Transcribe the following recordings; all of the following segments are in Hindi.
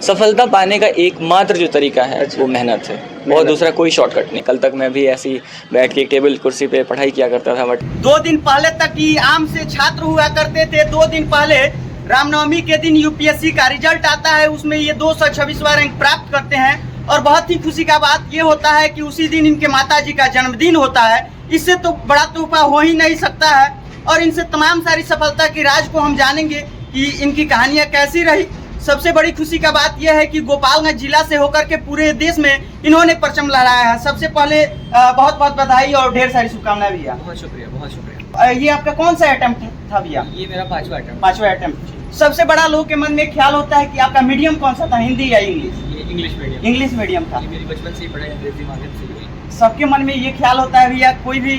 सफलता पाने का एकमात्र जो तरीका है वो मेहनत है और दूसरा कोई शॉर्टकट नहीं। कल तक मैं भी ऐसी बैठ के टेबल कुर्सी पे पढ़ाई किया करता था, बट 2 दिन पहले तक ही आम से छात्र हुआ करते थे। 2 दिन पहले रामनवमी के दिन यूपीएससी का रिजल्ट आता है, उसमें ये 226वां रैंक प्राप्त करते हैं और बहुत ही खुशी का बात ये होता है कि उसी दिन इनके माताजी का जन्मदिन होता है। इससे तो बड़ा तोहफा हो ही नहीं सकता है और इनसे तमाम सारी सफलता की राज को हम जानेंगे कि इनकी कहानियाँ कैसी रही। सबसे बड़ी खुशी का बात यह है कि गोपालगंज जिला से होकर के पूरे देश में इन्होंने परचम लहराया है। सबसे पहले बहुत बहुत बधाई और ढेर सारी शुभकामनाएं भैया। बहुत शुक्रिया, बहुत शुक्रिया। ये आपका कौन सा अटेम्प्ट था भैया? ये मेरा 5वां अटेम्प्ट। 5वां अटेम्प्ट। सबसे बड़ा लोगों के मन में ख्याल होता है कि आपका मीडियम कौन सा था, हिंदी या इंग्लिश? ये इंग्लिश मीडियम। इंग्लिश मीडियम था। ये मेरी बचपन से ही पढ़ाई अंग्रेजी माध्यम से हुई। सबके मन में ये ख्याल होता है भैया, कोई भी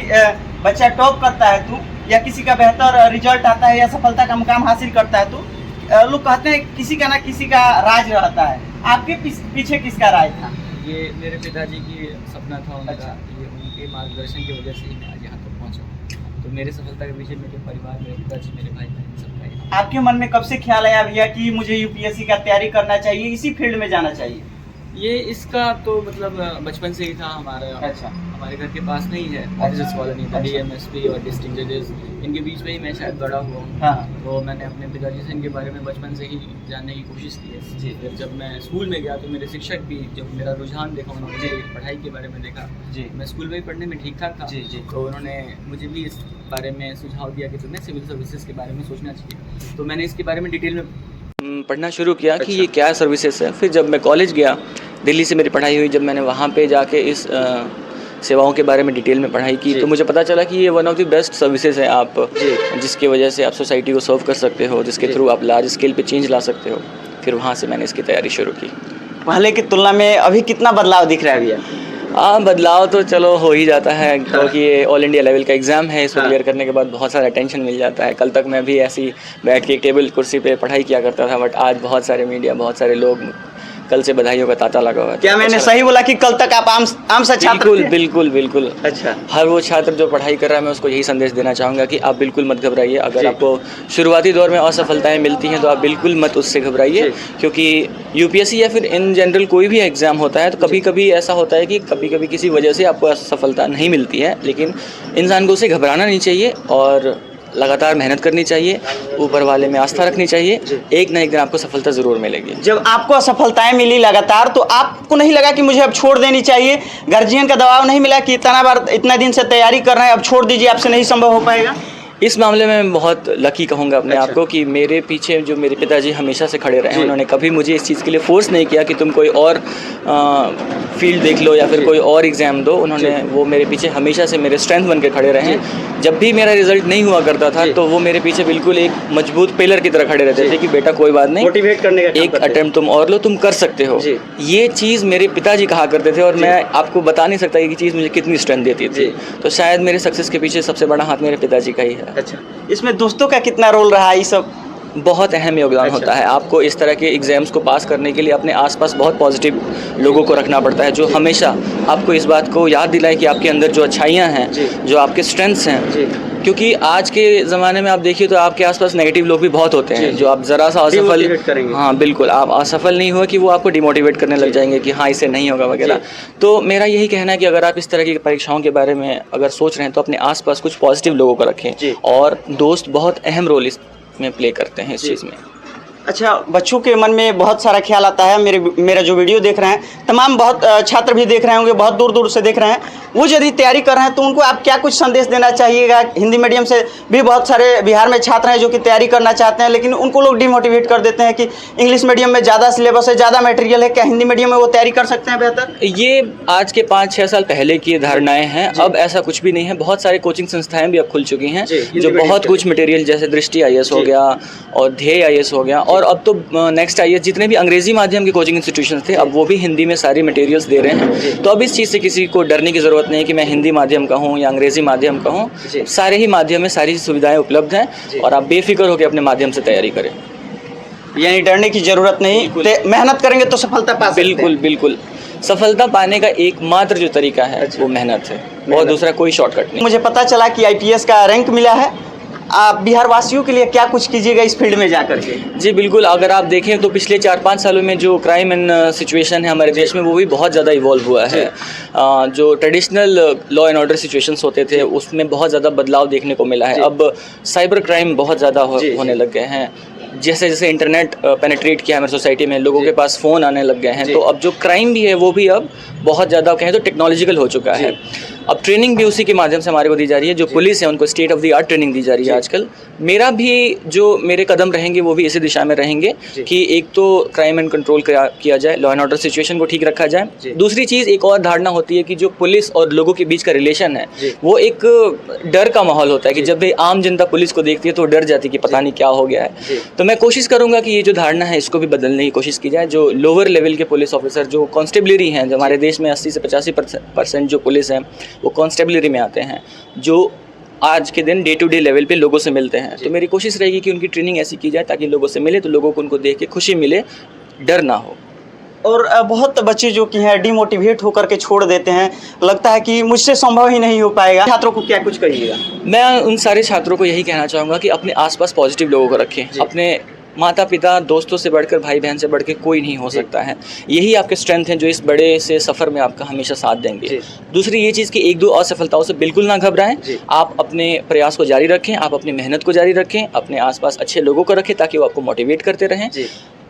बच्चा टॉप करता है तो या किसी का बेहतर रिजल्ट आता है या सफलता का मुकाम हासिल करता है तो लोग कहते हैं किसी का ना किसी का राज रहता है। आपके पीछे किसका राज था? ये मेरे पिताजी की सपना था उनका। अच्छा। ये उनके मार्गदर्शन की वजह से ही मैं आज यहाँ तक पहुँचा। तो मेरे सफलता के पीछे मेरे परिवार, मेरे पिताजी, मेरे भाई बहन सबका ही। आपके मन में कब से ख्याल आया भैया कि मुझे यूपीएससी का तैयारी करना चाहिए, इसी फील्ड में जाना चाहिए? ये इसका तो मतलब बचपन से ही था हमारा। अच्छा। हमारे घर के पास नहीं है ऑफिसर्स कॉलोनी, डीएमएसपी और डिस्ट्रिक्ट जजेस, इनके बीच में ही मैं शायद बड़ा हुआ हूँ। हाँ। तो मैंने अपने पिताजी से इनके बारे में बचपन से ही जानने की कोशिश की है जी। फिर जब मैं स्कूल में गया तो मेरे शिक्षक भी, जब मेरा रुझान देखा, उन्होंने पढ़ाई के बारे में देखा जी। मैं स्कूल में ही पढ़ने में ठीक ठाक था जी जी। तो उन्होंने मुझे भी इस बारे में सुझाव दिया कि तुम्हें सिविल सर्विसेज के बारे में सोचना चाहिए। तो मैंने इसके बारे में डिटेल में पढ़ना शुरू किया कि ये क्या सर्विसेज है। फिर जब मैं कॉलेज गया, दिल्ली से मेरी पढ़ाई हुई, जब मैंने वहाँ पे जाके इस सेवाओं के बारे में डिटेल में पढ़ाई की तो मुझे पता चला कि ये one of the best services है आप, जिसकी वजह से आप सोसाइटी को सर्व कर सकते हो, जिसके थ्रू आप लार्ज स्केल पे चेंज ला सकते हो। फिर वहाँ से मैंने इसकी तैयारी शुरू की। पहले की तुलना में अभी कितना बदलाव दिख रहा है भैया? बदलाव तो चलो हो ही जाता है क्योंकि ये ऑल इंडिया लेवल का एग्ज़ाम है। इसको क्लियर करने के बाद बहुत सारा अटेंशन मिल जाता है। कल तक मैं भी ऐसी बैठ के टेबल कुर्सी पे पढ़ाई किया करता था, बट आज बहुत सारे मीडिया, बहुत सारे लोग, कल से बधाइयों का तांता लगा हुआ है। क्या मैंने सही बोला कि कल तक आप आम सा छात्र थे? बिल्कुल बिल्कुल बिल्कुल। अच्छा। हर वो छात्र जो पढ़ाई कर रहा है, मैं उसको यही संदेश देना चाहूँगा कि आप बिल्कुल मत घबराइए। अगर आपको शुरुआती दौर में असफलताएं मिलती हैं तो आप बिल्कुल मत उससे घबराइए, क्योंकि यूपीएससी या फिर इन जनरल कोई भी एग्ज़ाम होता है तो कभी कभी ऐसा होता है कि कभी कभी किसी वजह से आपको असफलता नहीं मिलती है, लेकिन इंसान को उससे घबराना नहीं चाहिए और लगातार मेहनत करनी चाहिए, ऊपर वाले में आस्था रखनी चाहिए। एक ना एक दिन आपको सफलता ज़रूर मिलेगी। जब आपको असफलताएं मिली लगातार तो आपको नहीं लगा कि मुझे अब छोड़ देनी चाहिए? गार्जियन का दबाव नहीं मिला कि इतना दिन से तैयारी कर रहे हैं, अब छोड़ दीजिए, आपसे नहीं संभव हो पाएगा? इस मामले में मैं बहुत लकी कहूँगा अपने आप को कि मेरे पीछे जो मेरे पिताजी हमेशा से खड़े रहे हैं। उन्होंने कभी मुझे इस चीज़ के लिए फोर्स नहीं किया कि तुम कोई और फील्ड देख लो या फिर कोई और एग्ज़ाम दो। उन्होंने वो मेरे पीछे हमेशा से मेरे स्ट्रेंथ बन के खड़े रहे हैं। जब भी मेरा रिजल्ट नहीं हुआ करता था तो वो मेरे पीछे बिल्कुल एक मजबूत पिलर की तरह खड़े रहते थे कि बेटा कोई बात नहीं, मोटिवेट करने का एक अटेम्प्ट तुम और लो, तुम कर सकते हो। ये चीज़ मेरे पिताजी कहा करते थे और मैं आपको बता नहीं सकता ये चीज़ मुझे कितनी स्ट्रेंथ देती थी। तो शायद मेरे सक्सेस के पीछे सबसे बड़ा हाथ मेरे पिताजी का ही है। अच्छा, इसमें दोस्तों का कितना रोल रहा है? ये सब बहुत अहम योगदान होता है। आपको इस तरह के एग्ज़ाम्स को पास करने के लिए अपने आसपास बहुत पॉजिटिव लोगों को रखना पड़ता है, जो हमेशा आपको इस बात को याद दिलाए कि आपके अंदर जो अच्छाइयाँ हैं, जो आपके स्ट्रेंथ्स हैं। क्योंकि आज के ज़माने में आप देखिए तो आपके आसपास नेगेटिव लोग भी बहुत होते हैं, जो आप ज़रा सा असफल, हाँ बिल्कुल, आप असफल नहीं हुए कि वो आपको डिमोटिवेट करने लग जाएंगे कि हाँ इससे नहीं होगा वगैरह। तो मेरा यही कहना है कि अगर आप इस तरह की परीक्षाओं के बारे में अगर सोच रहे हैं तो अपने आसपास कुछ पॉजिटिव लोगों को रखें, और दोस्त बहुत अहम रोल में प्ले करते हैं इस चीज़ में। अच्छा, बच्चों के मन में बहुत सारा ख्याल आता है। मेरा जो वीडियो देख रहे हैं तमाम बहुत छात्र भी देख रहे होंगे, बहुत दूर दूर से देख रहे हैं। वो यदि तैयारी कर रहे हैं तो उनको आप क्या कुछ संदेश देना चाहिएगा? हिंदी मीडियम से भी बहुत सारे बिहार में छात्र हैं जो कि तैयारी करना चाहते हैं, लेकिन उनको लोग डिमोटिवेट कर देते हैं कि इंग्लिश मीडियम में ज़्यादा सिलेबस है, ज़्यादा मटेरियल है, क्या हिंदी मीडियम में वो तैयारी कर सकते हैं बेहतर? ये आज के 5-6 साल पहले की धारणाएं हैं। अब ऐसा कुछ भी नहीं है। बहुत सारे कोचिंग संस्थाएं भी अब खुल चुकी हैं जो बहुत कुछ मटेरियल, जैसे दृष्टि IAS हो गया और ध्येय IAS हो गया, और अब तो नेक्स्ट IAS, जितने भी अंग्रेजी माध्यम के कोचिंग इंस्टीट्यूशन थे अब वो भी हिंदी में सारी मटेरियल्स दे रहे हैं। तो अब इस चीज़ से किसी को डरने की ज़रूरत नहीं है कि मैं हिंदी माध्यम का हूँ या अंग्रेजी माध्यम का हूँ। सारे ही माध्यम में सारी सुविधाएं उपलब्ध हैं और आप बेफिक्र होकर अपने माध्यम से तैयारी करें। यानी डरने की ज़रूरत नहीं, मेहनत करेंगे तो सफलता पा सकते हैं। बिल्कुल बिल्कुल। सफलता पाने का एकमात्र जो तरीका है वो मेहनत है और दूसरा कोई शॉर्टकट नहीं। मुझे पता चला कि IPS का रैंक मिला है आप बिहार वासियों के लिए क्या कुछ कीजिएगा इस फील्ड में जाकर के? जी बिल्कुल, अगर आप देखें तो पिछले 4-5 सालों में जो क्राइम एंड सिचुएशन है हमारे देश में वो भी बहुत ज़्यादा इवॉल्व हुआ है। जो traditional law and order situations होते थे उसमें बहुत ज़्यादा बदलाव देखने को मिला है। अब साइबर क्राइम बहुत ज़्यादा होने लग गए हैं। जैसे जैसे इंटरनेट पेनिट्रेट किया हमारी सोसाइटी में, लोगों के पास फ़ोन आने लग गए हैं, तो अब जो क्राइम भी है वो भी अब बहुत ज़्यादा कहें तो टेक्नोलॉजिकल हो चुका है। अब ट्रेनिंग भी उसी के माध्यम से हमारे को दी जा रही है। जो पुलिस है उनको state of the art training दी जा रही है आजकल। मेरे कदम रहेंगे वो भी इसी दिशा में रहेंगे कि एक तो क्राइम एंड कंट्रोल किया जाए, लॉ एंड ऑर्डर सिचुएशन को ठीक रखा जाए। दूसरी चीज़ एक और धारणा होती है कि जो पुलिस और लोगों के बीच का रिलेशन है वो एक डर का माहौल होता है कि जब भी आम जनता पुलिस को देखती है तो डर जाती है कि पता नहीं क्या हो गया है। तो मैं कोशिश करूँगा कि ये जो धारणा है इसको भी बदलने की कोशिश की जाए। जो लोअर लेवल के पुलिस ऑफिसर, जो कांस्टेबलरी हैं, जो हमारे देश में 80 से 85% जो पुलिस हैं वो कांस्टेबलरी में आते हैं, जो आज के दिन डे टू डे लेवल पे लोगों से मिलते हैं। तो मेरी कोशिश रहेगी कि उनकी ट्रेनिंग ऐसी की जाए ताकि लोगों से मिले तो लोगों को उनको देख के खुशी मिले, डर ना हो। और बहुत बच्चे जो कि हैं डिमोटिवेट होकर के छोड़ देते हैं, लगता है कि मुझसे संभव ही नहीं हो पाएगा। छात्रों को क्या कुछ कहिएगा? मैं उन सारे छात्रों को यही कहना चाहूँगा कि अपने आसपास पॉजिटिव लोगों को रखें। अपने माता पिता, दोस्तों से बढ़कर, भाई बहन से बढ़ के कोई नहीं हो सकता है। यही आपके स्ट्रेंथ हैं जो इस बड़े से सफ़र में आपका हमेशा साथ देंगे। दूसरी ये चीज़ कि 1-2 असफलताओं से बिल्कुल ना घबराएं। आप अपने प्रयास को जारी रखें, आप अपनी मेहनत को जारी रखें, अपने आसपास अच्छे लोगों को रखें ताकि वो आपको मोटिवेट करते रहें।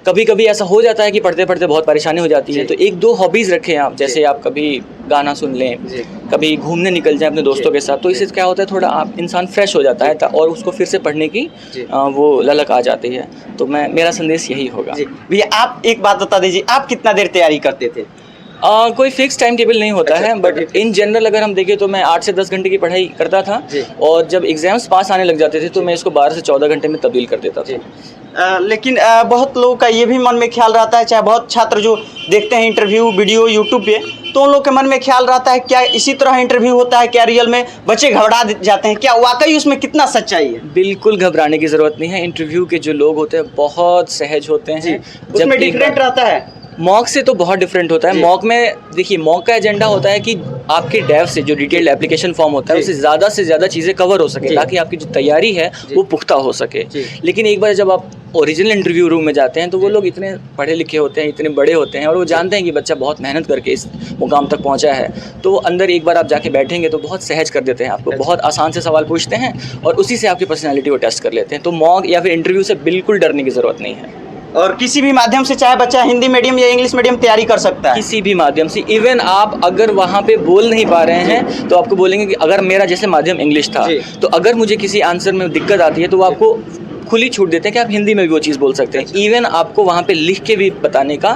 कभी कभी ऐसा हो जाता है कि पढ़ते पढ़ते बहुत परेशानी हो जाती है, तो 1-2 हॉबीज़ रखें आप। जैसे आप कभी गाना सुन लें, कभी घूमने निकल जाएं अपने दोस्तों के साथ, तो इससे क्या होता है थोड़ा आप इंसान फ्रेश हो जाता है और उसको फिर से पढ़ने की वो ललक आ जाती है। तो मेरा संदेश यही होगा। भैया आप एक बात बता दीजिए, आप कितना देर तैयारी करते थे? कोई फिक्स टाइम टेबल नहीं होता है, बट इन जनरल अगर हम देखें तो मैं 8 से 10 घंटे की पढ़ाई करता था, और जब एग्जाम्स पास आने लग जाते थे तो मैं इसको 12 से 14 घंटे में तब्दील कर देता था। लेकिन बहुत लोगों का ये भी मन में ख्याल रहता है, चाहे बहुत छात्र जो देखते हैं इंटरव्यू वीडियो यूट्यूब पे, तो उन लोग के मन में ख्याल रहता है क्या इसी तरह इंटरव्यू होता है, क्या रियल में बच्चे घबरा जाते हैं, क्या वाकई उसमें कितना सच्चाई है? बिल्कुल घबराने की ज़रूरत नहीं है। इंटरव्यू के जो लोग होते हैं बहुत सहज होते हैं। उसमें डिफरेंट रहता है मॉक से, तो बहुत डिफरेंट होता है। मॉक में देखिए, मॉक का एजेंडा होता है कि आपके डेव से जो डिटेल्ड एप्लीकेशन फॉर्म होता है उससे ज़्यादा से ज़्यादा चीज़ें कवर हो सके ताकि आपकी जो तैयारी है वो पुख्ता हो सके। लेकिन एक बार जब आप ओरिजिनल इंटरव्यू रूम में जाते हैं तो वो लोग इतने पढ़े लिखे होते हैं, इतने बड़े होते हैं, और वो जानते हैं कि बच्चा बहुत मेहनत करके इस मुकाम तक पहुंचा है, तो वो अंदर एक बार आप जाके बैठेंगे तो बहुत सहज कर देते हैं आपको। बहुत आसान से सवाल पूछते हैं और उसी से आपकी पर्सनैलिटी को टेस्ट कर लेते हैं। तो मॉक या फिर इंटरव्यू से बिल्कुल डरने की ज़रूरत नहीं है। और किसी भी माध्यम से, चाहे बच्चा हिंदी मीडियम या इंग्लिश मीडियम तैयारी कर सकता है, किसी भी माध्यम से। इवन आप अगर वहाँ पे बोल नहीं पा रहे हैं तो आपको बोलेंगे कि अगर मेरा जैसे माध्यम इंग्लिश था तो अगर मुझे किसी आंसर में दिक्कत आती है तो वो आपको खुली छूट देते हैं कि आप हिंदी में भी वो चीज़ बोल सकते हैं। इवन आपको वहाँ पे लिख के भी बताने का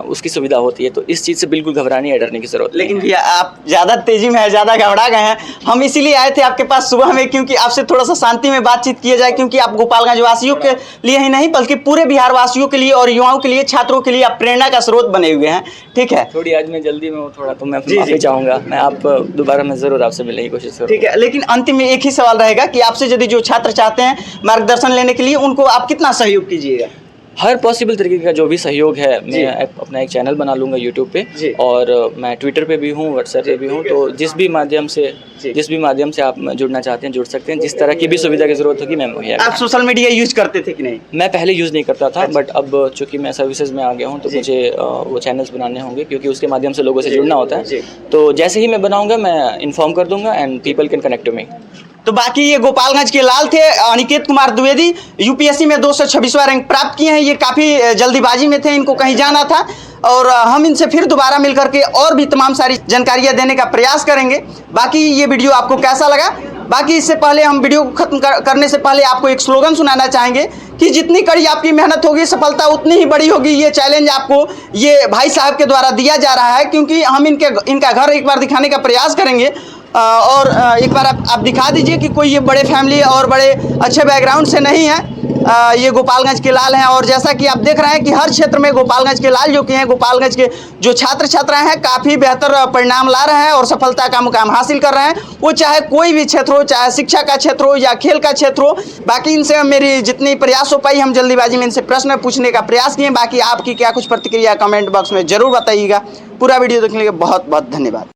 उसकी सुविधा होती है। तो इस चीज़ से बिल्कुल घबराने या डरने की जरूरत नहीं। लेकिन भैया आप ज़्यादा तेजी में है, ज़्यादा घबरा गए हैं। हम इसीलिए आए थे आपके पास सुबह में, क्योंकि आपसे थोड़ा सा शांति में बातचीत किया जाए, क्योंकि आप गोपालगंज वासियों के लिए ही नहीं बल्कि पूरे बिहार वासियों के लिए और युवाओं के लिए, छात्रों के लिए आप प्रेरणा का स्रोत बने हुए हैं। ठीक है, थोड़ी आज मैं जल्दी में हूँ थोड़ा, तो मैं माफी चाहूँगा। मैं आप दोबारा मैं ज़रूर आपसे मिलने की कोशिश करूँगा। ठीक है, लेकिन अंतिम में एक ही सवाल रहेगा कि आपसे यदि जो छात्र चाहते हैं मार्गदर्शन लेने के लिए, उनको आप कितना सहयोग कीजिएगा? हर पॉसिबल तरीके का जो भी सहयोग है, मैं अपना एक चैनल बना लूँगा यूट्यूब पे, और मैं ट्विटर पे भी हूँ, व्हाट्सएप पे भी हूँ। तो जिस भी माध्यम से आप जुड़ना चाहते हैं जुड़ सकते हैं। जिस तरह की भी सुविधा की जरूरत होगी मैं मुहैया। आप सोशल मीडिया यूज करते थे कि नहीं? मैं पहले यूज़ नहीं करता था, बट अब चूँकि मैं सर्विसेज में आ गया हूँ तो मुझे वो चैनल्स बनाने होंगे, क्योंकि उसके माध्यम से लोगों से जुड़ना होता है। तो जैसे ही मैं बनाऊँगा मैं इन्फॉर्म कर दूँगा and people can connect to me. तो बाकी ये गोपालगंज के लाल थे अनिकेत कुमार द्विवेदी, यूपीएससी में 226वां रैंक प्राप्त किए हैं। ये काफ़ी जल्दीबाजी में थे, इनको कहीं जाना था, और हम इनसे फिर दोबारा मिल करके और भी तमाम सारी जानकारियां देने का प्रयास करेंगे। बाकी ये वीडियो आपको कैसा लगा? बाकी इससे पहले हम वीडियो को खत्म करने से पहले आपको एक स्लोगन सुनाना चाहेंगे कि जितनी कड़ी आपकी मेहनत होगी सफलता उतनी ही बड़ी होगी। ये चैलेंज आपको ये भाई साहब के द्वारा दिया जा रहा है, क्योंकि हम इनका घर एक बार दिखाने का प्रयास करेंगे। और एक बार आप दिखा दीजिए कि कोई ये बड़े फैमिली और बड़े अच्छे बैकग्राउंड से नहीं है। ये गोपालगंज के लाल हैं, और जैसा कि आप देख रहे हैं कि हर क्षेत्र में गोपालगंज के लाल जो कि हैं, गोपालगंज के जो छात्र छात्राएं हैं काफ़ी बेहतर परिणाम ला रहे हैं और सफलता का मुकाम हासिल कर रहे हैं। वो चाहे कोई भी क्षेत्र हो, चाहे शिक्षा का क्षेत्र हो या खेल का क्षेत्र हो। बाकी इनसे मेरी जितनी प्रयास हो पाई, हम जल्दीबाजी में इनसे प्रश्न पूछने का प्रयास किए। बाकी आपकी क्या कुछ प्रतिक्रिया कमेंट बॉक्स में ज़रूर बताइएगा। पूरा वीडियो देखने के लिए बहुत बहुत धन्यवाद।